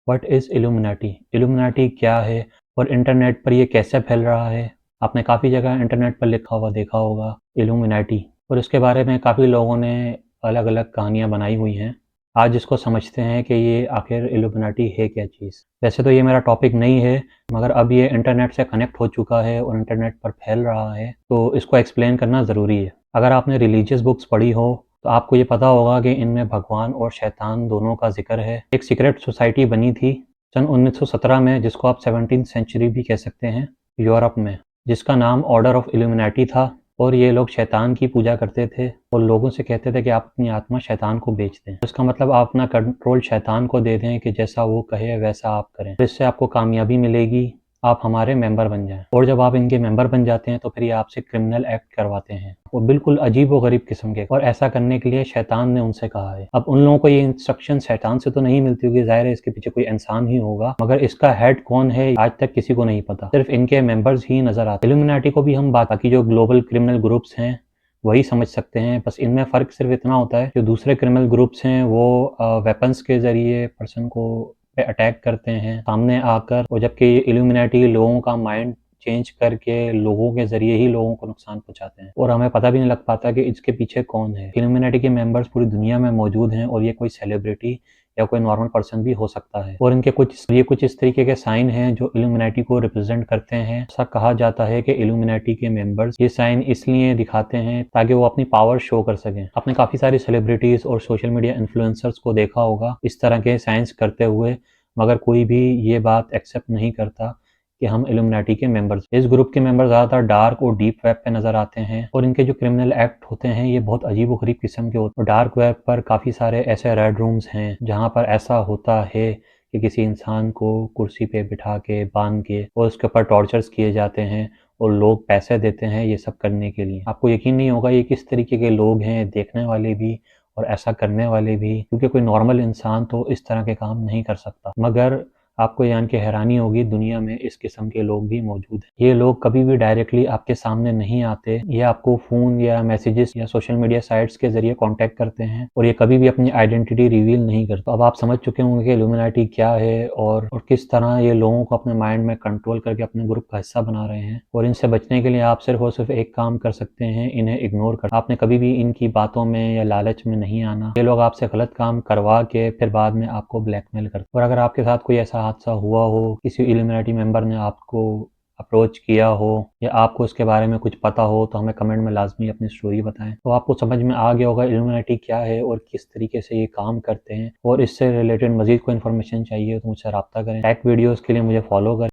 What is illuminati? Illuminati क्या है और इंटरनेट पर ये कैसे फैल रहा है? आपने काफ़ी जगह इंटरनेट पर लिखा हुआ देखा होगा इल्यूमिनाटी, और इसके बारे में काफ़ी लोगों ने अलग-अलग कहानियाँ बनाई हुई हैं। आज इसको समझते हैं कि ये आखिर इल्यूमिनाटी है क्या चीज़। वैसे तो ये मेरा टॉपिक नहीं है, मगर अब ये इंटरनेट से कनेक्ट हो चुका है और इंटरनेट पर फैल रहा है, तो इसको एक्सप्लेन करना ज़रूरी है। अगर आपने रिलीजियस बुक्स पढ़ी हो तो आपको ये पता होगा कि इनमें भगवान और शैतान दोनों का जिक्र है। एक सीक्रेट सोसाइटी बनी थी सन 1917 में, जिसको आप 17th सेंचुरी भी कह सकते हैं, यूरोप में, जिसका नाम ऑर्डर ऑफ इल्यूमिनाटी था। और ये लोग शैतान की पूजा करते थे और लोगों से कहते थे कि आप अपनी आत्मा शैतान को बेच दें। इसका मतलब आप अपना कंट्रोल शैतान को दे दें कि जैसा वो कहे वैसा आप करें, इससे आपको कामयाबी मिलेगी, आप हमारे मेंबर बन जाएं। और जब आप इनके मेंबर बन जाते हैं तो फिर ये आपसे क्रिमिनल एक्ट करवाते हैं, वो बिल्कुल अजीब व गरीब किस्म के, और ऐसा करने के लिए शैतान ने उनसे कहा है। अब उन लोगों को ये इंस्ट्रक्शन शैतान से तो नहीं मिलती होगी, जाहिर है इसके पीछे कोई इंसान ही होगा, मगर इसका हेड कौन है आज तक किसी को नहीं पता, सिर्फ इनके मेंबर्स ही नजर आते हैं। इल्यूमिनाटी को भी हम बाकी जो ग्लोबल क्रिमिनल ग्रुप्स हैं वही समझ सकते हैं, बस इनमें फ़र्क सिर्फ इतना होता है, जो दूसरे क्रिमिनल ग्रुप्स हैं वो वेपन्स के ज़रिए पर्सन को पे अटैक करते हैं सामने आकर, और जबकि ये इल्यूमिनाटी लोगों का माइंड चेंज करके लोगों के ज़रिए ही लोगों को नुकसान पहुंचाते हैं, और हमें पता भी नहीं लग पाता कि इसके पीछे कौन है। इल्यूमिनाटी के मेंबर्स पूरी दुनिया में मौजूद हैं, और ये कोई सेलिब्रिटी या कोई नॉर्मल पर्सन भी हो सकता है, और इनके कुछ इस तरीके के साइन हैं जो इल्यूमिनाटी को रिप्रेजेंट करते हैं। ऐसा कहा जाता है कि इल्यूमिनाटी के मेंबर्स ये साइन इसलिए दिखाते हैं ताकि वो अपनी पावर शो कर सकें। आपने काफ़ी सारी सेलिब्रिटीज़ और सोशल मीडिया इन्फ्लुएंसर्स को देखा होगा इस तरह के साइंस करते हुए, मगर कोई भी ये बात एक्सेप्ट नहीं करता कि हम इल्यूमिनाटी के मेंबर्स। इस ग्रुप के मेंबर ज़्यादातर डार्क और डीप वेब पे नज़र आते हैं, और इनके जो क्रिमिनल एक्ट होते हैं ये बहुत अजीब व गरीब किस्म के होते हैं। डार्क वेब पर काफ़ी सारे ऐसे रेड रूम्स हैं जहाँ पर ऐसा होता है कि किसी इंसान को कुर्सी पे बिठा के बांध के और उसके ऊपर टॉर्चर्स किए जाते हैं, और लोग पैसे देते हैं ये सब करने के लिए। आपको यकीन नहीं होगा ये किस तरीके के लोग हैं, देखने वाले भी और ऐसा करने वाले भी, क्योंकि कोई नॉर्मल इंसान तो इस तरह के काम नहीं कर सकता। मगर आपको ये जान के हैरानी होगी, दुनिया में इस किस्म के लोग भी मौजूद हैं। ये लोग कभी भी डायरेक्टली आपके सामने नहीं आते, ये आपको फ़ोन या मैसेजेस या सोशल मीडिया साइट्स के ज़रिए कांटेक्ट करते हैं, और ये कभी भी अपनी आइडेंटिटी रिवील नहीं करते। तो अब आप समझ चुके होंगे कि इल्यूमिनाटी क्या है और किस तरह ये लोगों को अपने माइंड में कंट्रोल करके अपने ग्रुप का हिस्सा बना रहे हैं। और इनसे बचने के लिए आप सिर्फ और सिर्फ एक काम कर सकते हैं, इन्हें इग्नोर कर। आपने कभी भी इनकी बातों में या लालच में नहीं आना। ये लोग आपसे गलत काम करवा के फिर बाद में आपको ब्लैकमेल करते। और अगर आपके साथ कोई ऐसा हादसा हुआ हो, किसी इल्यूमिनाटी मेंबर ने आपको अप्रोच किया हो, या आपको इसके बारे में कुछ पता हो, तो हमें कमेंट में लाजमी अपनी स्टोरी बताएं। तो आपको समझ में आ गया होगा इल्यूमिनाटी क्या है और किस तरीके से ये काम करते हैं, और इससे रिलेटेड मजीद कोई इन्फॉर्मेशन चाहिए तो मुझसे रब्ता करें। टेक वीडियोज़ के लिए मुझे फॉलो करें।